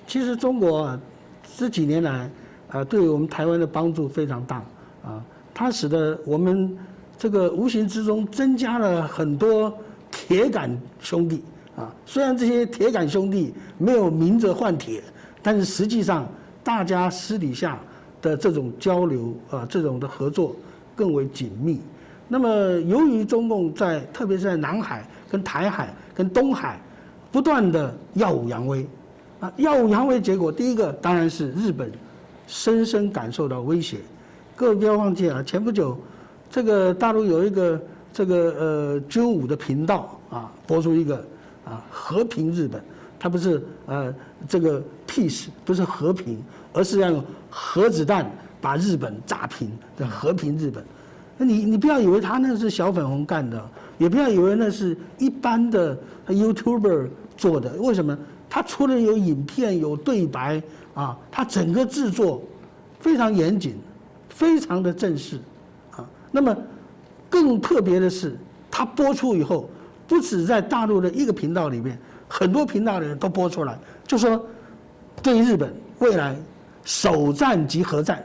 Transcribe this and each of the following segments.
其实中国啊，这几年来对我们台湾的帮助非常大啊，它使得我们这个无形之中增加了很多铁杆兄弟啊。虽然这些铁杆兄弟没有明着换铁，但是实际上大家私底下的这种交流这种的合作更为紧密。那么由于中共特别是在南海、跟台海、跟东海不断的耀武扬威啊，耀武扬威结果，第一个当然是日本深深感受到威胁。各位不要忘记啊，前不久这个大陆有一个军武的频道啊，播出一个和平日本，它不是这个 peace 不是和平，而是要用核子弹把日本炸平的和平日本。你不要以为他那是小粉红干的，也不要以为那是一般的 YouTuber 做的。为什么？他除了有影片、有对白啊，他整个制作非常严谨，非常的正式啊。那么更特别的是，他播出以后，不止在大陆的一个频道里面，很多频道的人都播出来，就说对日本未来首战即核战。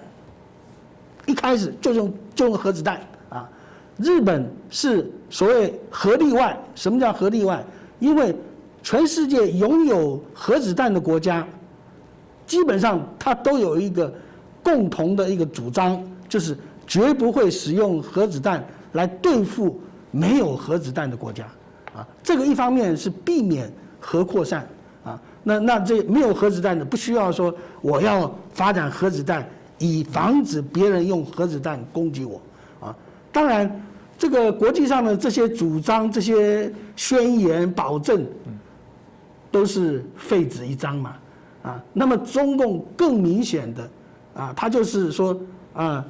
一开始就用核子弹啊！日本是所谓核例外。什么叫核例外？因为全世界拥有核子弹的国家，基本上它都有一个共同的一个主张，就是绝不会使用核子弹来对付没有核子弹的国家啊。这个一方面是避免核扩散啊，那这没有核子弹的不需要说我要发展核子弹，以防止别人用核子弹攻击我，啊，当然，这个国际上的这些主张、这些宣言、保证，都是废纸一张嘛，啊，那么中共更明显的，啊，他就是说，啊，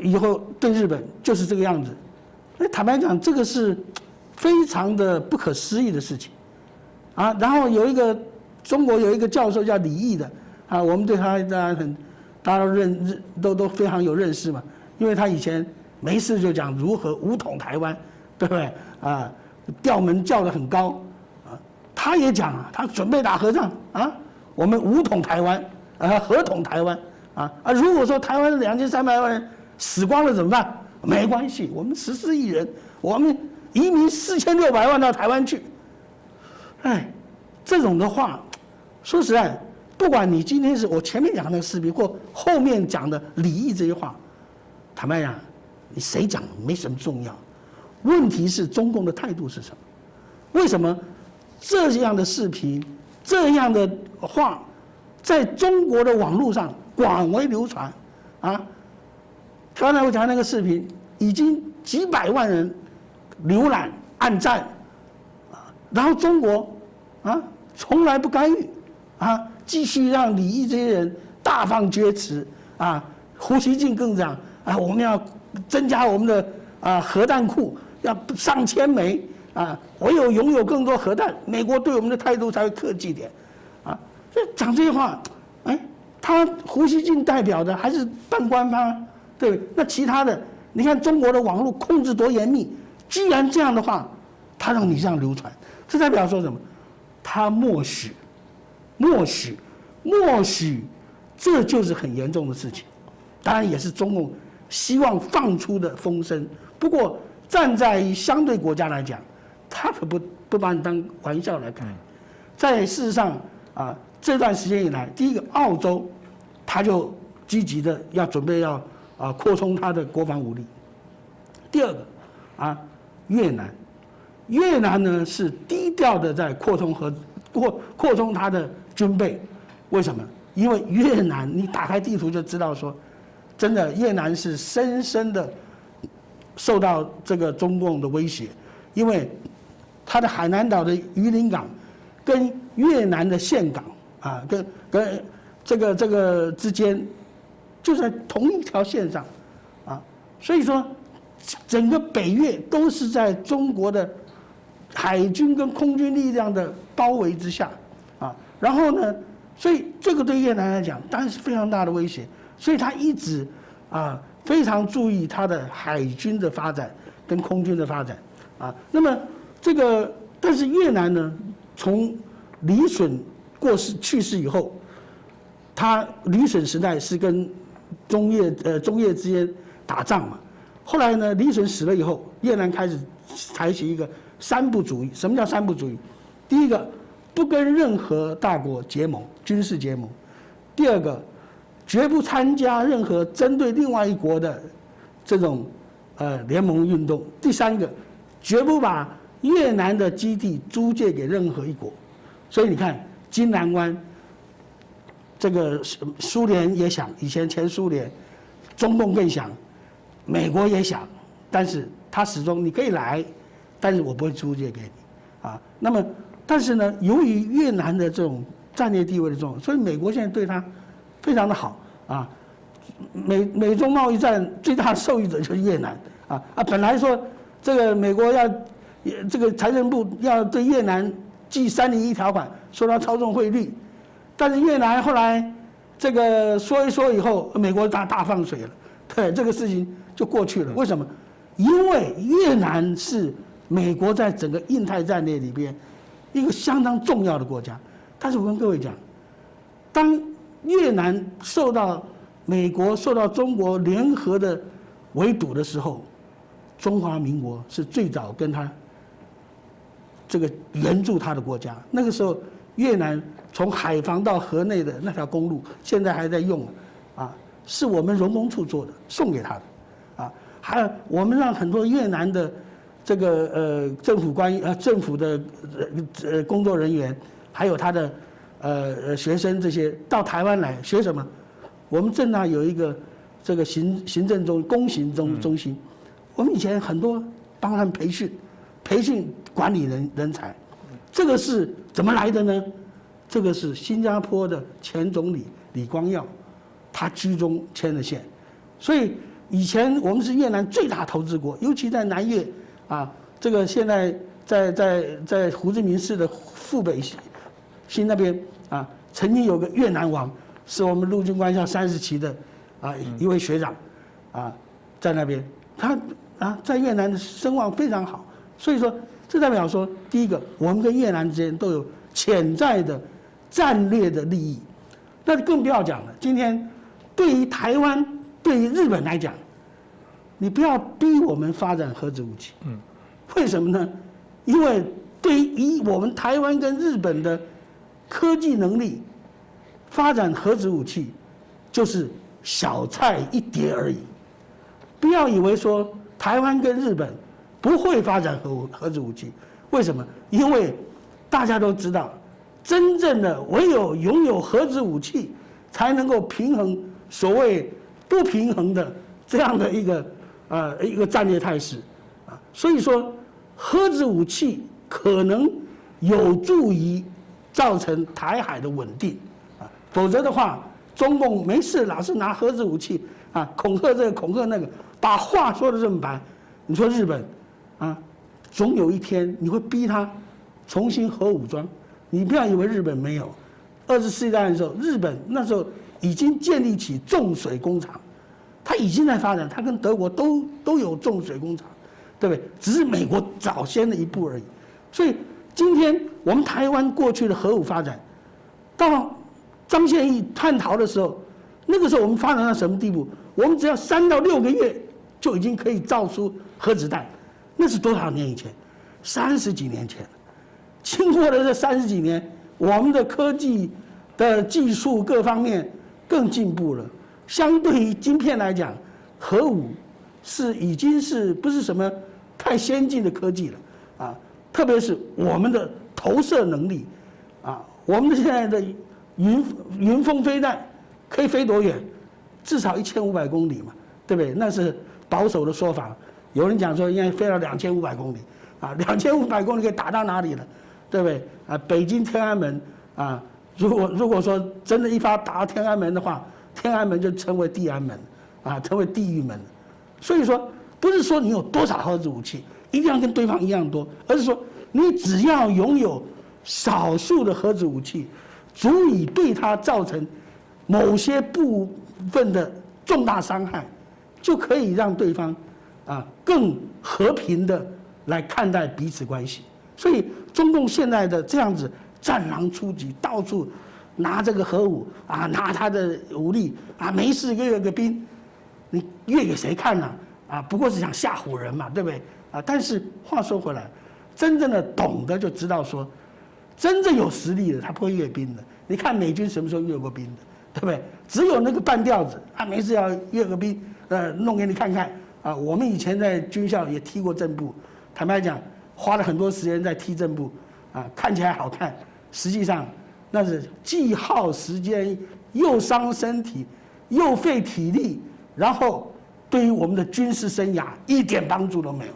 以后对日本就是这个样子，坦白讲，这个是非常的不可思议的事情，啊，然后中国有一个教授叫李毅的，啊，我们对他大家都非常有认识嘛，因为他以前没事就讲如何武统台湾，对不对啊？调门叫得很高啊，他也讲啊，他准备打核战啊，我们武统台湾合统台湾如果说台湾2300万人死光了怎么办？没关系，我们14亿人，我们移民4600万到台湾去，这种的话，说实在。不管你今天是我前面讲的那个视频，或后面讲的李毅这些话，坦白讲，你谁讲没什么重要。问题是中共的态度是什么？为什么这样的视频、这样的话，在中国的网络上广为流传？啊，刚才我讲那个视频，已经几百万人浏览、按赞，然后中国从来不干预，继续让李毅这些人大放厥词啊！胡锡进更讲我们要增加我们的核弹库，要上千枚唯有拥有更多核弹，美国对我们的态度才会客气点讲这些话，他胡锡进代表的还是半官方，对不对？那其他的，你看中国的网络控制多严密，居然这样的话，他让你这样流传，这代表说什么？他默许。这就是很严重的事情，当然也是中共希望放出的风声。不过站在相对国家来讲，他可不把你当玩笑来看。在事实上这段时间以来，第一个澳洲，他就积极的准备扩充他的国防武力。第二个越南呢是低调的在扩充他的军备，为什么？因为越南，你打开地图就知道说，真的越南是深深的受到这个中共的威胁，因为它的海南岛的榆林港跟越南的岘港跟这个之间就在同一条线上所以说整个北越都是在中国的海军跟空军力量的包围之下然后呢，所以这个对越南来讲当然是非常大的威胁，所以他一直非常注意他的海军的发展跟空军的发展那么但是越南呢，从李隼去世以后，他李隼时代是跟中越之间打仗嘛。后来呢，李隼死了以后，越南开始采取一个三不主义。什么叫三不主义？第一个，不跟任何大国结盟，军事结盟；第二个，绝不参加任何针对另外一国的这种联盟运动；第三个，绝不把越南的基地租借给任何一国。所以你看，金兰湾，这个苏联也想，以前前苏联，中共更想。美国也想，但是他始终你可以来，但是我不会租借给你，啊，那么但是呢，由于越南的这种战略地位的重要，所以美国现在对他非常的好啊。美中贸易战最大的受益者就是越南本来说这个美国要这个财政部要对越南记301条款，说他操纵汇率，但是越南后来这个说一说以后，美国大放水了，对这个事情就过去了。为什么？因为越南是美国在整个印太战略里边一个相当重要的国家。但是我跟各位讲，当越南受到美国、受到中国联合的围堵的时候，中华民国是最早跟他这个援助他的国家。那个时候，越南从海防到河内的那条公路，现在还在用是我们荣工处做的，送给他的。还有我们让很多越南的这个政府的工作人员，还有他的学生这些到台湾来学什么？我们正大有一个这个行政公行中心，我们以前很多帮他们培训管理人才，这个是怎么来的呢？这个是新加坡的前总理李光耀，他居中牵的线，所以。以前我们是越南最大投资国，尤其在南越这个现在在胡志明市的富北新那边曾经有个越南王，是我们陆军官校30期的一位学长在那边，他在越南的声望非常好，所以说这代表说，第一个，我们跟越南之间都有潜在的战略的利益，那更不要讲了。今天对于台湾。对于日本来讲，你不要逼我们发展核子武器。为什么呢？因为对于我们台湾跟日本的科技能力，发展核子武器就是小菜一碟而已。不要以为说台湾跟日本不会发展核子武器，为什么？因为大家都知道，真正的唯有拥有核子武器，才能够平衡所谓。不平衡的这样的一个战略态势所以说核子武器可能有助于造成台海的稳定否则的话，中共没事老是拿核子武器恐吓这个恐吓那个，把话说的这么白。你说日本总有一天你会逼他重新核武装，你不要以为日本没有。20世纪大战的时候，日本那时候。已经建立起重水工厂，它已经在发展，它跟德国都有重水工厂，对不对？只是美国早先的一步而已。所以今天我们台湾过去的核武发展，到张献义叛逃的时候，那个时候我们发展到什么地步？我们只要3到6个月就已经可以造出核子弹，那是多少年以前？30几年前。经过了这30几年，我们的科技的技术各方面。更进步了，相对于晶片来讲，核武已经是不是什么太先进的科技了特别是我们的投射能力我们现在的云峰飞弹可以飞多远？至少1500公里嘛，对不对？那是保守的说法，有人讲说应该飞到2500公里2500公里可以打到哪里了，对不对？北京天安门如果说真的一发打到天安门的话，天安门就成为地安门成为地狱门。所以说，不是说你有多少核子武器一定要跟对方一样多，而是说你只要拥有少数的核子武器，足以对它造成某些部分的重大伤害，就可以让对方更和平的来看待彼此关系。所以中共现在的这样子战狼出击，到处拿这个核武啊，拿他的武力啊，没事阅个兵，你阅给谁看呢？啊，不过是想吓唬人嘛，对不对？啊，但是话说回来，真正的懂得就知道说，真正有实力的他不会阅兵的。你看美军什么时候阅过兵的，对不对？只有那个半吊子啊，没事要阅个兵，弄给你看看啊。我们以前在军校也踢过正步，坦白讲，花了很多时间在踢正步，啊，看起来好看，实际上那是既耗时间，又伤身体，又费体力，然后对于我们的军事生涯一点帮助都没有。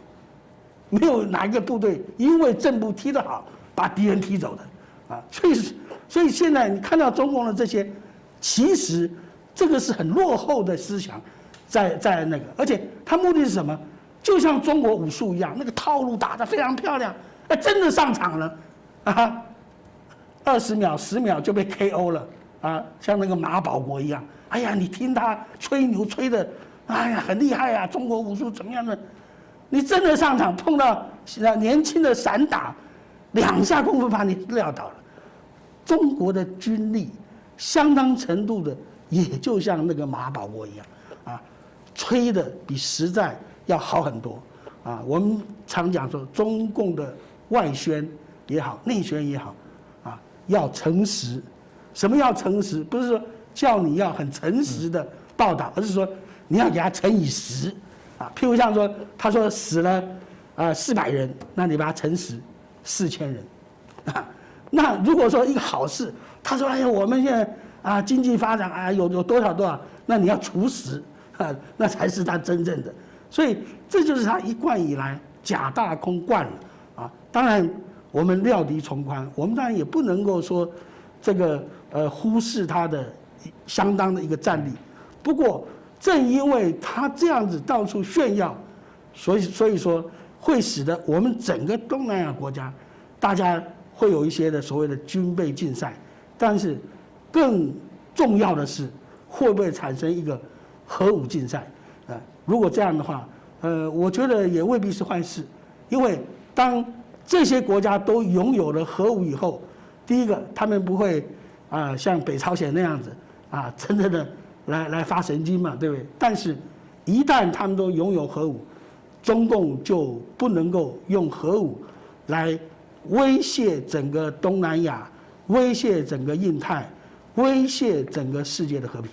没有哪一个部队因为正步踢得好，把敌人踢走的，啊，所以现在你看到中共的这些，其实这个是很落后的思想，在那个，而且他目的是什么？就像中国武术一样，那个套路打得非常漂亮，真的上场了，啊，20秒、10秒就被 KO 了，啊，像那个马保国一样，哎呀，你听他吹牛吹的，哎呀，很厉害啊，中国武术怎么样呢？你真的上场碰到年轻的散打，2下功夫把你撂倒了。中国的军力相当程度的，也就像那个马保国一样，啊，吹的比实在要好很多，啊，我们常讲说，中共的外宣也好，内宣也好，啊，要诚实。什么要诚实？不是说叫你要很诚实的报道，而是说你要给他乘以10。啊，譬如像说，他说死了，400人，那你把它乘10，4000人，啊，那如果说一个好事，他说，哎呀，我们现在啊经济发展啊有多少，那你要除10，啊，那才是他真正的。所以这就是他一贯以来假大空惯了啊。当然我们料敌从宽，我们当然也不能够说这个忽视他的相当的一个战力，不过。正因为他这样子到处炫耀，所以说会使得我们整个东南亚国家，大家会有一些的所谓的军备竞赛，但是更重要的是会不会产生一个核武竞赛？如果这样的话，我觉得也未必是坏事，因为当这些国家都拥有了核武以后，第一个他们不会像北朝鲜那样子真正的。来发神经嘛，对不对？但是，一旦他们都拥有核武，中共就不能够用核武来威胁整个东南亚，威胁整个印太，威胁整个世界的和平。